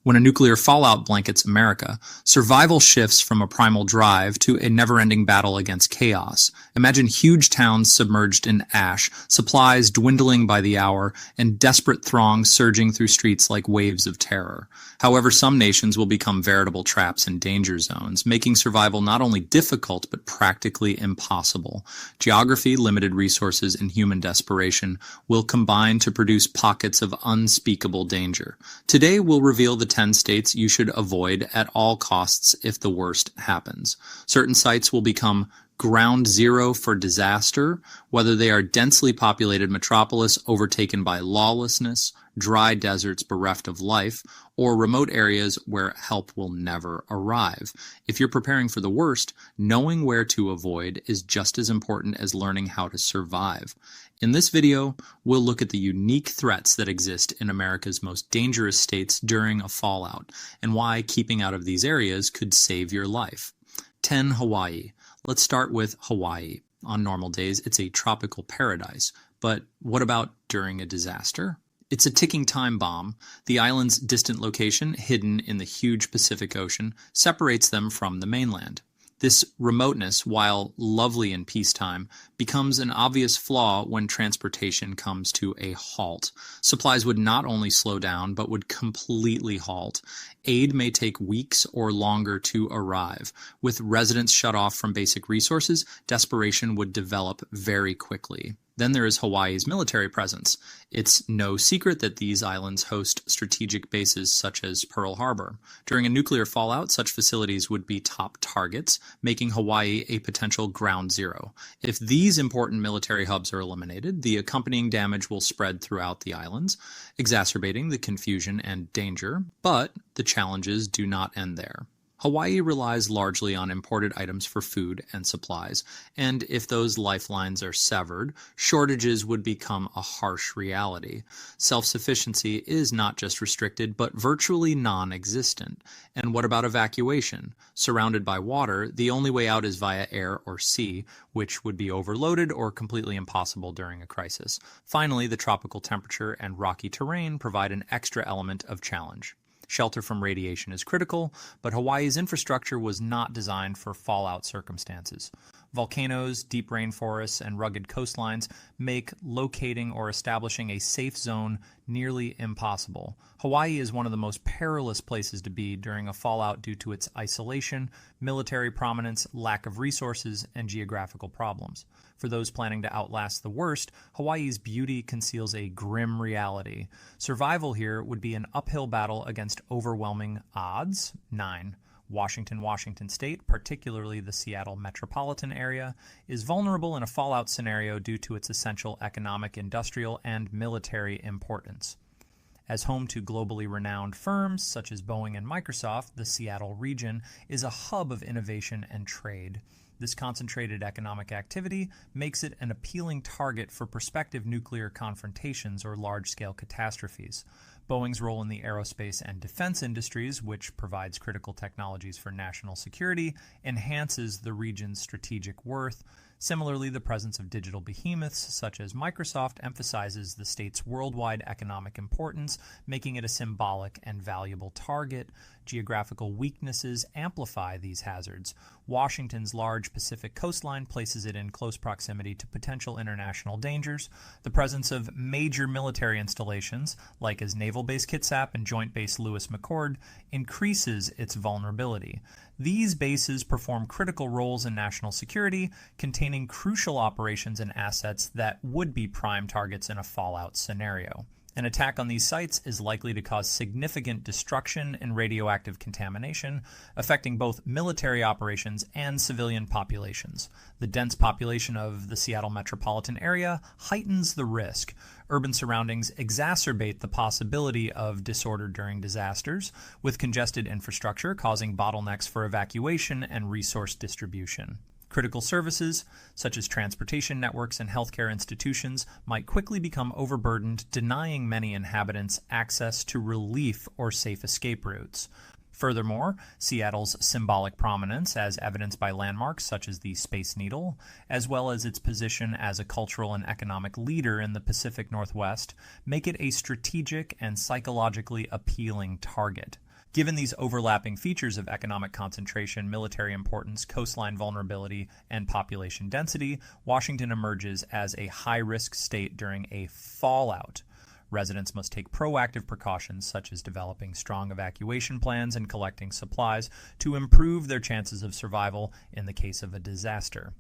When a nuclear fallout blankets America, survival shifts from a primal drive to a never-ending battle against chaos. Imagine huge towns submerged in ash, supplies dwindling by the hour, and desperate throngs surging through streets like waves of terror. However, some nations will become veritable traps and danger zones, making survival not only difficult but practically impossible. Geography, limited resources, and human desperation will combine to produce pockets of unspeakable danger. Today, we'll reveal the 10 states you should avoid at all costs if the worst happens. Certain sites will become ground zero for disaster, whether they are densely populated metropolis overtaken by lawlessness, dry deserts bereft of life, or remote areas where help will never arrive. If you're preparing for the worst, knowing where to avoid is just as important as learning how to survive. In this video, we'll look at the unique threats that exist in America's most dangerous states during a fallout, and why keeping out of these areas could save your life. 10. Hawaii. Let's start with Hawaii. On normal days, it's a tropical paradise. But what about during a disaster? It's a ticking time bomb. The island's distant location, hidden in the huge Pacific Ocean, separates them from the mainland. This remoteness, while lovely in peacetime, becomes an obvious flaw when transportation comes to a halt. Supplies would not only slow down, but would completely halt. Aid may take weeks or longer to arrive. With residents shut off from basic resources, desperation would develop very quickly. Then there is Hawaii's military presence. It's no secret that these islands host strategic bases such as Pearl Harbor. During a nuclear fallout, such facilities would be top targets, making Hawaii a potential ground zero. If these important military hubs are eliminated, the accompanying damage will spread throughout the islands, exacerbating the confusion and danger, but the challenges do not end there. Hawaii relies largely on imported items for food and supplies, and if those lifelines are severed, shortages would become a harsh reality. Self-sufficiency is not just restricted, but virtually non-existent. And what about evacuation? Surrounded by water, the only way out is via air or sea, which would be overloaded or completely impossible during a crisis. Finally, the tropical temperature and rocky terrain provide an extra element of challenge. Shelter from radiation is critical, but Hawaii's infrastructure was not designed for fallout circumstances. Volcanoes, deep rainforests, and rugged coastlines make locating or establishing a safe zone nearly impossible. Hawaii is one of the most perilous places to be during a fallout due to its isolation, military prominence, lack of resources, and geographical problems. For those planning to outlast the worst, Hawaii's beauty conceals a grim reality. Survival here would be an uphill battle against overwhelming odds. 9. Washington State, particularly the Seattle metropolitan area, is vulnerable in a fallout scenario due to its essential economic, industrial, and military importance. As home to globally renowned firms such as Boeing and Microsoft, the Seattle region is a hub of innovation and trade. This concentrated economic activity makes it an appealing target for prospective nuclear confrontations or large-scale catastrophes. Boeing's role in the aerospace and defense industries, which provides critical technologies for national security, enhances the region's strategic worth. Similarly, the presence of digital behemoths such as Microsoft emphasizes the state's worldwide economic importance, making it a symbolic and valuable target. Geographical weaknesses amplify these hazards. Washington's large Pacific coastline places it in close proximity to potential international dangers. The presence of major military installations, like as Naval Base Kitsap and Joint Base Lewis McChord, increases its vulnerability. These bases perform critical roles in national security, containing crucial operations and assets that would be prime targets in a fallout scenario. An attack on these sites is likely to cause significant destruction and radioactive contamination, affecting both military operations and civilian populations. The dense population of the Seattle metropolitan area heightens the risk. Urban surroundings exacerbate the possibility of disorder during disasters, with congested infrastructure causing bottlenecks for evacuation and resource distribution. Critical services, such as transportation networks and healthcare institutions, might quickly become overburdened, denying many inhabitants access to relief or safe escape routes. Furthermore, Seattle's symbolic prominence, as evidenced by landmarks such as the Space Needle, as well as its position as a cultural and economic leader in the Pacific Northwest, make it a strategic and psychologically appealing target. Given these overlapping features of economic concentration, military importance, coastline vulnerability, and population density, Washington emerges as a high-risk state during a fallout. Residents must take proactive precautions such as developing strong evacuation plans and collecting supplies to improve their chances of survival in the case of a disaster.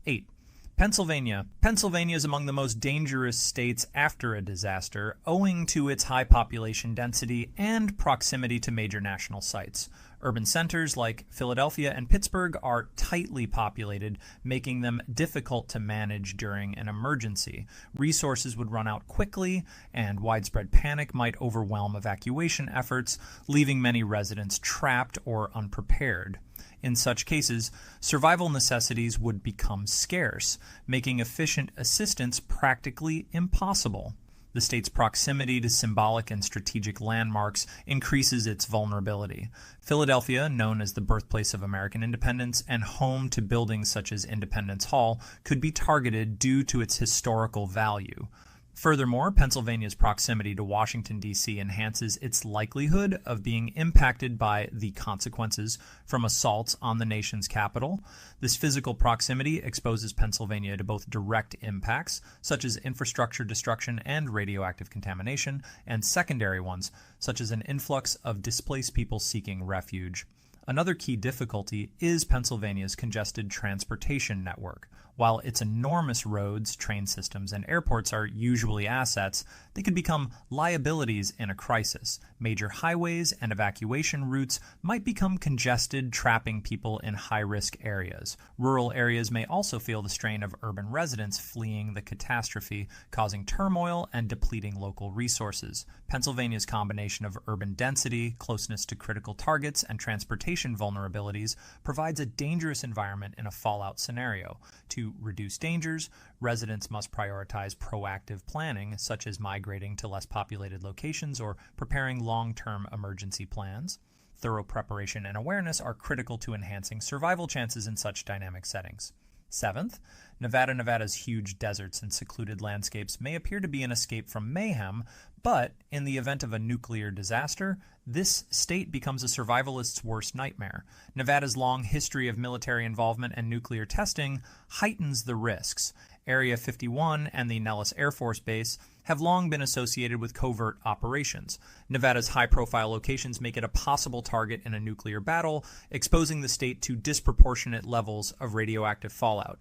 8. Pennsylvania. Pennsylvania is among the most dangerous states after a disaster, owing to its high population density and proximity to major national sites. Urban centers like Philadelphia and Pittsburgh are tightly populated, making them difficult to manage during an emergency. Resources would run out quickly, and widespread panic might overwhelm evacuation efforts, leaving many residents trapped or unprepared. In such cases, survival necessities would become scarce, making efficient assistance practically impossible. The state's proximity to symbolic and strategic landmarks increases its vulnerability. Philadelphia, known as the birthplace of American independence and home to buildings such as Independence Hall, could be targeted due to its historical value. Furthermore, Pennsylvania's proximity to Washington, D.C. enhances its likelihood of being impacted by the consequences from assaults on the nation's capital. This physical proximity exposes Pennsylvania to both direct impacts, such as infrastructure destruction and radioactive contamination, and secondary ones, such as an influx of displaced people seeking refuge. Another key difficulty is Pennsylvania's congested transportation network. While its enormous roads, train systems, and airports are usually assets, they could become liabilities in a crisis. Major highways and evacuation routes might become congested, trapping people in high-risk areas. Rural areas may also feel the strain of urban residents fleeing the catastrophe, causing turmoil and depleting local resources. Pennsylvania's combination of urban density, closeness to critical targets, and transportation vulnerabilities provides a dangerous environment in a fallout scenario. To reduce dangers, residents must prioritize proactive planning, such as migrating to less populated locations or preparing long-term emergency plans. Thorough preparation and awareness are critical to enhancing survival chances in such dynamic settings. 7th, Nevada's huge deserts and secluded landscapes may appear to be an escape from mayhem, but in the event of a nuclear disaster, this state becomes a survivalist's worst nightmare. Nevada's long history of military involvement and nuclear testing heightens the risks. Area 51 and the Nellis Air Force Base have long been associated with covert operations. Nevada's high-profile locations make it a possible target in a nuclear battle, exposing the state to disproportionate levels of radioactive fallout.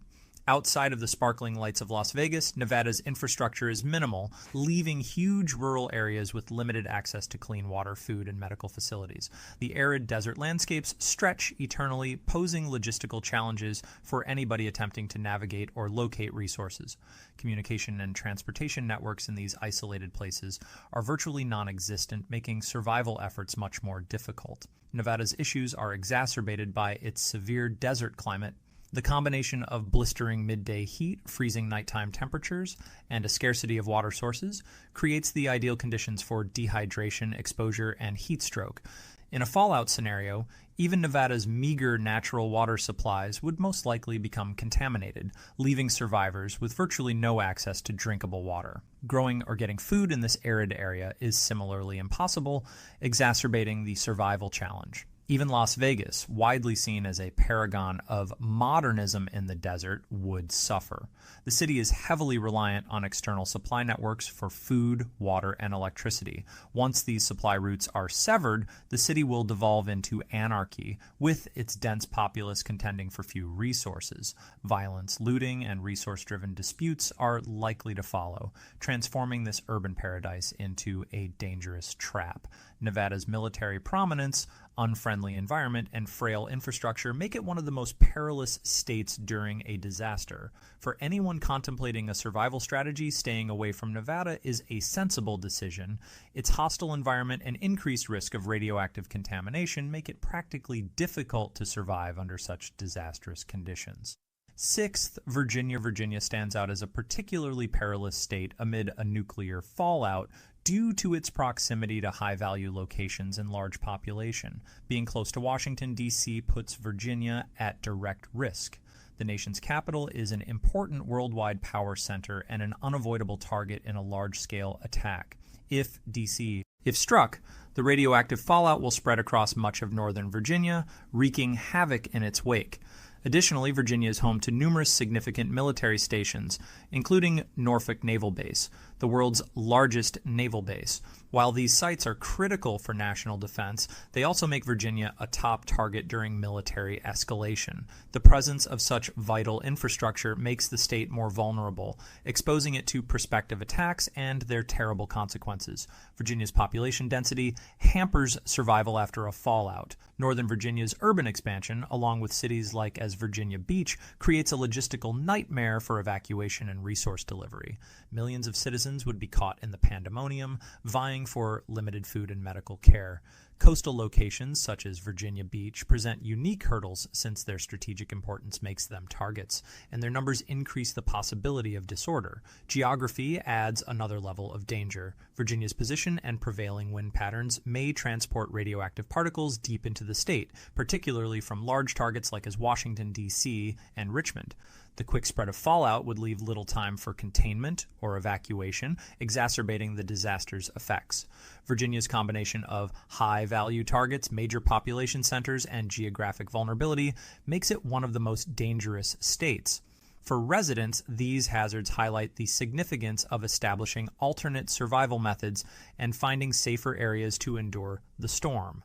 Outside of the sparkling lights of Las Vegas, Nevada's infrastructure is minimal, leaving huge rural areas with limited access to clean water, food, and medical facilities. The arid desert landscapes stretch eternally, posing logistical challenges for anybody attempting to navigate or locate resources. Communication and transportation networks in these isolated places are virtually non-existent, making survival efforts much more difficult. Nevada's issues are exacerbated by its severe desert climate. The combination of blistering midday heat, freezing nighttime temperatures, and a scarcity of water sources creates the ideal conditions for dehydration, exposure, and heat stroke. In a fallout scenario, even Nevada's meager natural water supplies would most likely become contaminated, leaving survivors with virtually no access to drinkable water. Growing or getting food in this arid area is similarly impossible, exacerbating the survival challenge. Even Las Vegas, widely seen as a paragon of modernism in the desert, would suffer. The city is heavily reliant on external supply networks for food, water, and electricity. Once these supply routes are severed, the city will devolve into anarchy, with its dense populace contending for few resources. Violence, looting, and resource-driven disputes are likely to follow, transforming this urban paradise into a dangerous trap. Nevada's military prominence, unfriendly environment, and frail infrastructure make it one of the most perilous states during a disaster. For anyone contemplating a survival strategy, staying away from Nevada is a sensible decision. Its hostile environment and increased risk of radioactive contamination make it practically difficult to survive under such disastrous conditions. 6th, Virginia. Virginia stands out as a particularly perilous state amid a nuclear fallout due to its proximity to high-value locations and large population. Being close to Washington, D.C. puts Virginia at direct risk. The nation's capital is an important worldwide power center and an unavoidable target in a large-scale attack. If D.C. If struck, the radioactive fallout will spread across much of northern Virginia, wreaking havoc in its wake. Additionally, Virginia is home to numerous significant military stations, including Norfolk Naval Base, the world's largest naval base. While these sites are critical for national defense, they also make Virginia a top target during military escalation. The presence of such vital infrastructure makes the state more vulnerable, exposing it to prospective attacks and their terrible consequences. Virginia's population density hampers survival after a fallout. Northern Virginia's urban expansion, along with cities like Virginia Beach, creates a logistical nightmare for evacuation and resource delivery. Millions of citizens would be caught in the pandemonium, vying for limited food and medical care. Coastal locations such as Virginia Beach present unique hurdles since their strategic importance makes them targets, and their numbers increase the possibility of disorder. Geography adds another level of danger. Virginia's position and prevailing wind patterns may transport radioactive particles deep into the state, particularly from large targets like Washington, D.C. and Richmond. The quick spread of fallout would leave little time for containment or evacuation, exacerbating the disaster's effects. Virginia's combination of high-value targets, major population centers, and geographic vulnerability makes it one of the most dangerous states. For residents, these hazards highlight the significance of establishing alternate survival methods and finding safer areas to endure the storm.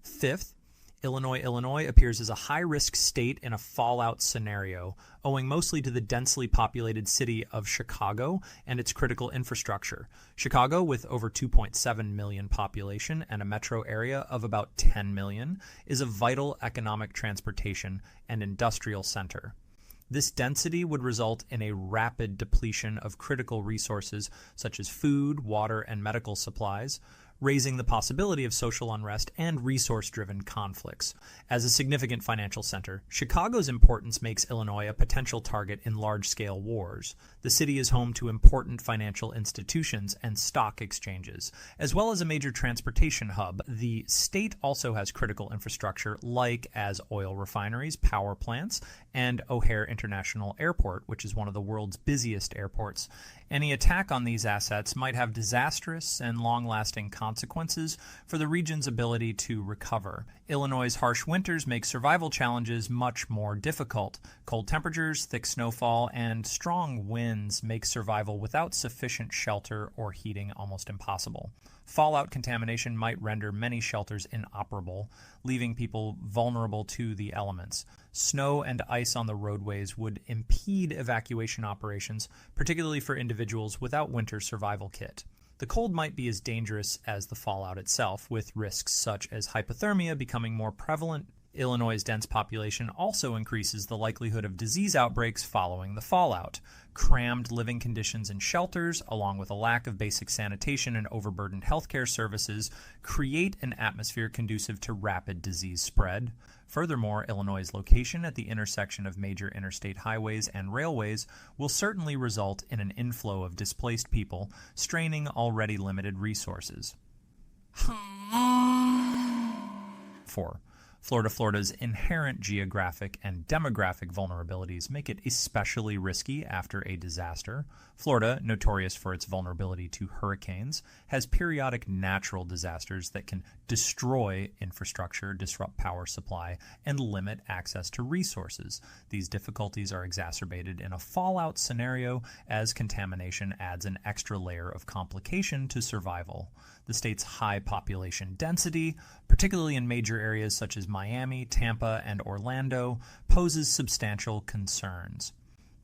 Fifth, Illinois appears as a high-risk state in a fallout scenario, owing mostly to the densely populated city of Chicago and its critical infrastructure. Chicago, with over 2.7 million population and a metro area of about 10 million, is a vital economic, transportation, and industrial center. This density would result in a rapid depletion of critical resources such as food, water, and medical supplies, raising the possibility of social unrest and resource-driven conflicts. As a significant financial center, Chicago's importance makes Illinois a potential target in large-scale wars. The city is home to important financial institutions and stock exchanges, as well as a major transportation hub. The state also has critical infrastructure like oil refineries, power plants, and O'Hare International Airport, which is one of the world's busiest airports. Any attack on these assets might have disastrous and long-lasting consequences for the region's ability to recover. Illinois' harsh winters make survival challenges much more difficult. Cold temperatures, thick snowfall, and strong winds make survival without sufficient shelter or heating almost impossible. Fallout contamination might render many shelters inoperable, leaving people vulnerable to the elements. Snow and ice on the roadways would impede evacuation operations, particularly for individuals without winter survival kit. The cold might be as dangerous as the fallout itself, with risks such as hypothermia becoming more prevalent. Illinois' dense population also increases the likelihood of disease outbreaks following the fallout. Crammed living conditions in shelters, along with a lack of basic sanitation and overburdened healthcare services, create an atmosphere conducive to rapid disease spread. Furthermore, Illinois' location at the intersection of major interstate highways and railways will certainly result in an inflow of displaced people, straining already limited resources. 4. Florida's inherent geographic and demographic vulnerabilities make it especially risky after a disaster. Florida, notorious for its vulnerability to hurricanes, has periodic natural disasters that can destroy infrastructure, disrupt power supply, and limit access to resources. These difficulties are exacerbated in a fallout scenario as contamination adds an extra layer of complication to survival. The state's high population density, particularly in major areas such as Miami, Tampa, and Orlando, poses substantial concerns.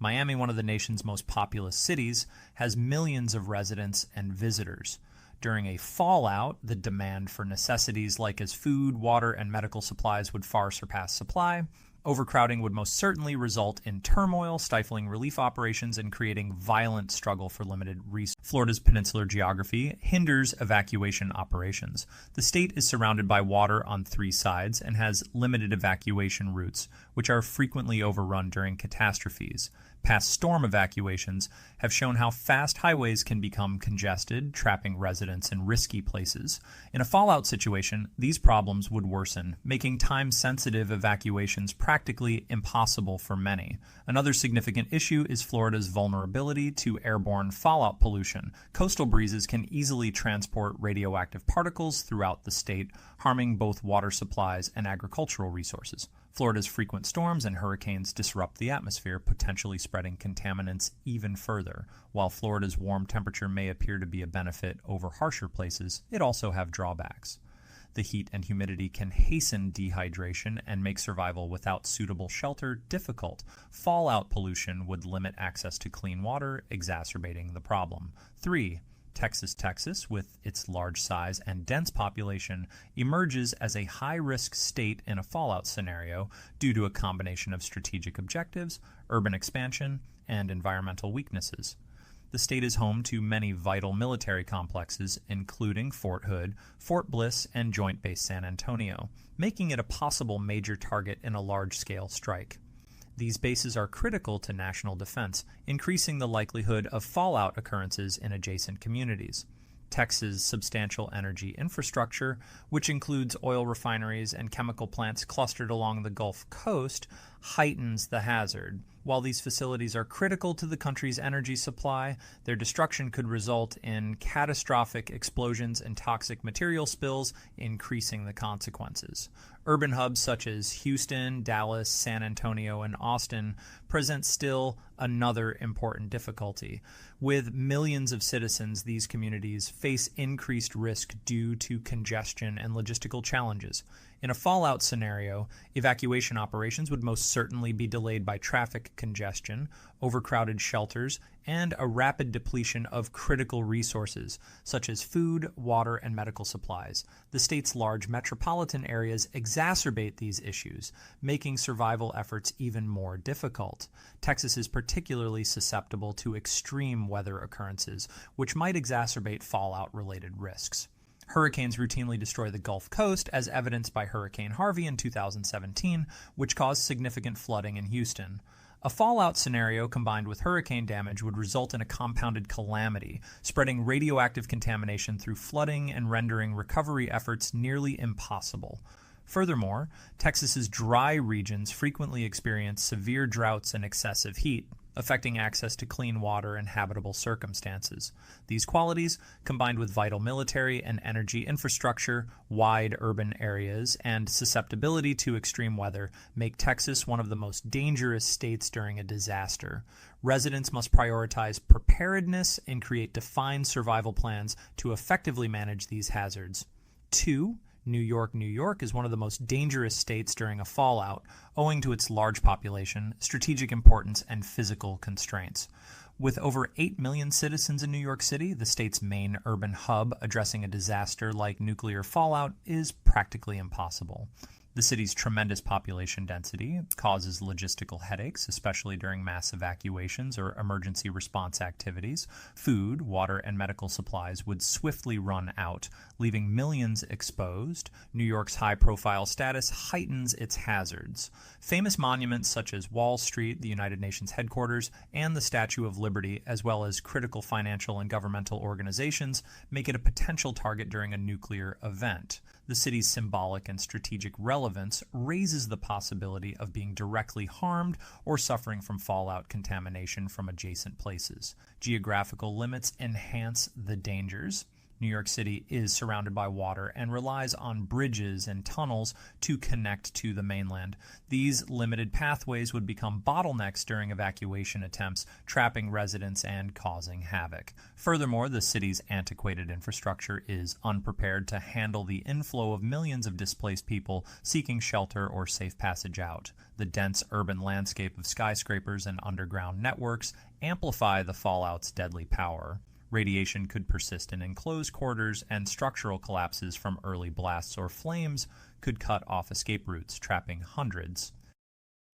Miami, one of the nation's most populous cities, has millions of residents and visitors. During a fallout, the demand for necessities like food, water, and medical supplies would far surpass supply. Overcrowding would most certainly result in turmoil, stifling relief operations, and creating violent struggle for limited resources. Florida's peninsular geography hinders evacuation operations. The state is surrounded by water on 3 sides and has limited evacuation routes, which are frequently overrun during catastrophes. Past storm evacuations have shown how fast highways can become congested, trapping residents in risky places. In a fallout situation, these problems would worsen, making time-sensitive evacuations practically impossible for many. Another significant issue is Florida's vulnerability to airborne fallout pollution. Coastal breezes can easily transport radioactive particles throughout the state, harming both water supplies and agricultural resources. Florida's frequent storms and hurricanes disrupt the atmosphere, potentially spreading contaminants even further. While Florida's warm temperature may appear to be a benefit over harsher places, it also has drawbacks. The heat and humidity can hasten dehydration and make survival without suitable shelter difficult. Fallout pollution would limit access to clean water, exacerbating the problem. 3. Texas, with its large size and dense population, emerges as a high-risk state in a fallout scenario due to a combination of strategic objectives, urban expansion, and environmental weaknesses. The state is home to many vital military complexes, including Fort Hood, Fort Bliss, and Joint Base San Antonio, making it a possible major target in a large-scale strike. These bases are critical to national defense, increasing the likelihood of fallout occurrences in adjacent communities. Texas' substantial energy infrastructure, which includes oil refineries and chemical plants clustered along the Gulf Coast, heightens the hazard. While these facilities are critical to the country's energy supply, their destruction could result in catastrophic explosions and toxic material spills, increasing the consequences. Urban hubs such as Houston, Dallas, San Antonio, and Austin present still another important difficulty. With millions of citizens, these communities face increased risk due to congestion and logistical challenges. In a fallout scenario, evacuation operations would most certainly be delayed by traffic congestion, overcrowded shelters, and a rapid depletion of critical resources, such as food, water, and medical supplies. The state's large metropolitan areas exacerbate these issues, making survival efforts even more difficult. Texas is particularly susceptible to extreme weather occurrences, which might exacerbate fallout-related risks. Hurricanes routinely destroy the Gulf Coast, as evidenced by Hurricane Harvey in 2017, which caused significant flooding in Houston. A fallout scenario combined with hurricane damage would result in a compounded calamity, spreading radioactive contamination through flooding and rendering recovery efforts nearly impossible. Furthermore, Texas's dry regions frequently experience severe droughts and excessive heat, affecting access to clean water and habitable circumstances. These qualities, combined with vital military and energy infrastructure, wide urban areas, and susceptibility to extreme weather, make Texas one of the most dangerous states during a disaster. Residents must prioritize preparedness and create defined survival plans to effectively manage these hazards. 2. New York is one of the most dangerous states during a fallout, owing to its large population, strategic importance, and physical constraints. With over 8 million citizens in New York City, the state's main urban hub, addressing a disaster like nuclear fallout is practically impossible. The city's tremendous population density causes logistical headaches, especially during mass evacuations or emergency response activities. Food, water, and medical supplies would swiftly run out, leaving millions exposed. New York's high-profile status heightens its hazards. Famous monuments such as Wall Street, the United Nations headquarters, and the Statue of Liberty, as well as critical financial and governmental organizations, make it a potential target during a nuclear event. The city's symbolic and strategic relevance raises the possibility of being directly harmed or suffering from fallout contamination from adjacent places. Geographical limits enhance the dangers. New York City is surrounded by water and relies on bridges and tunnels to connect to the mainland. These limited pathways would become bottlenecks during evacuation attempts, trapping residents and causing havoc. Furthermore, the city's antiquated infrastructure is unprepared to handle the inflow of millions of displaced people seeking shelter or safe passage out. The dense urban landscape of skyscrapers and underground networks amplify the fallout's deadly power. Radiation could persist in enclosed quarters, and structural collapses from early blasts or flames could cut off escape routes, trapping hundreds.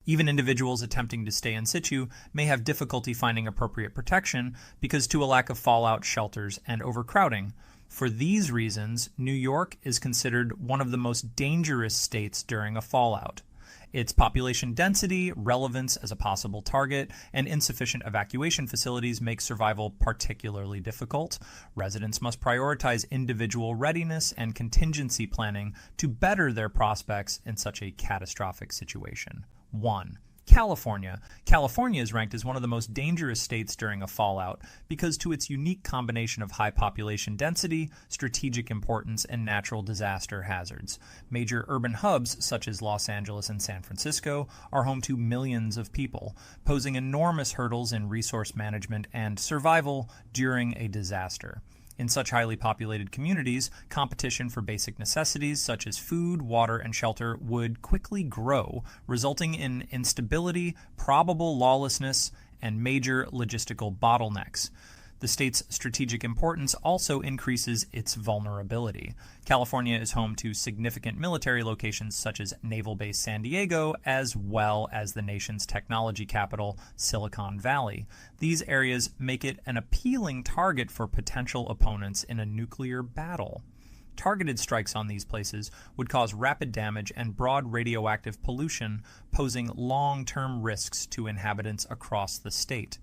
Even individuals attempting to stay in situ may have difficulty finding appropriate protection because to a lack of fallout shelters and overcrowding. For these reasons, New York is considered one of the most dangerous states during a fallout. Its population density, relevance as a possible target, and insufficient evacuation facilities make survival particularly difficult. Residents must prioritize individual readiness and contingency planning to better their prospects in such a catastrophic situation. 1. California. California is ranked as one of the most dangerous states during a fallout because to its unique combination of high population density, strategic importance, and natural disaster hazards. Major urban hubs such as Los Angeles and San Francisco are home to millions of people, posing enormous hurdles in resource management and survival during a disaster. In such highly populated communities, competition for basic necessities such as food, water, and shelter would quickly grow, resulting in instability, probable lawlessness, and major logistical bottlenecks. The state's strategic importance also increases its vulnerability. California is home to significant military locations such as Naval Base San Diego, as well as the nation's technology capital, Silicon Valley. These areas make it an appealing target for potential opponents in a nuclear battle. Targeted strikes on these places would cause rapid damage and broad radioactive pollution, posing long-term risks to inhabitants across the state.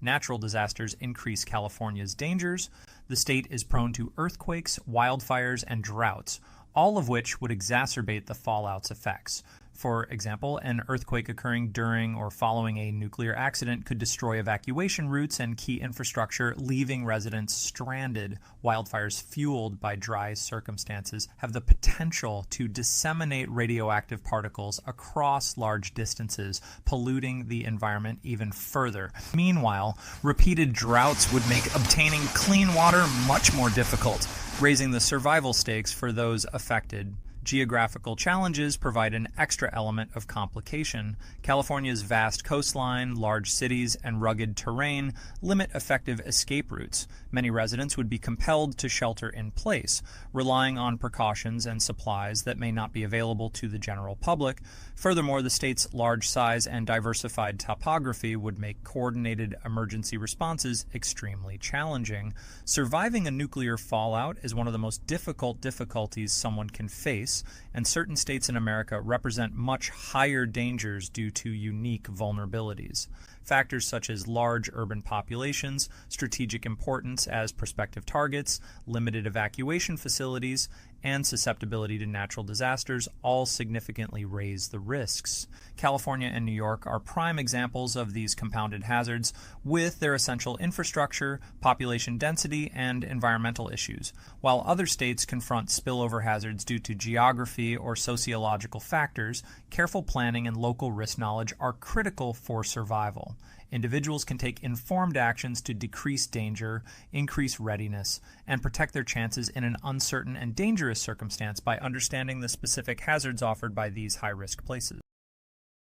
Natural disasters increase California's dangers. The state is prone to earthquakes, wildfires, and droughts, all of which would exacerbate the fallout's effects. For example, an earthquake occurring during or following a nuclear accident could destroy evacuation routes and key infrastructure, leaving residents stranded. Wildfires fueled by dry circumstances have the potential to disseminate radioactive particles across large distances, polluting the environment even further. Meanwhile, repeated droughts would make obtaining clean water much more difficult, raising the survival stakes for those affected. Geographical challenges provide an extra element of complication. California's vast coastline, large cities, and rugged terrain limit effective escape routes. Many residents would be compelled to shelter in place, relying on precautions and supplies that may not be available to the general public. Furthermore, the state's large size and diversified topography would make coordinated emergency responses extremely challenging. Surviving a nuclear fallout is one of the most difficulties someone can face, and certain states in America represent much higher dangers due to unique vulnerabilities. Factors such as large urban populations, strategic importance as prospective targets, limited evacuation facilities, and susceptibility to natural disasters all significantly raise the risks. California and New York are prime examples of these compounded hazards with their essential infrastructure, population density, and environmental issues, while other states confront spillover hazards due to geography or sociological factors. Careful planning and local risk knowledge are critical for survival. Individuals can take informed actions to decrease danger, increase readiness, and protect their chances in an uncertain and dangerous circumstance by understanding the specific hazards offered by these high-risk places.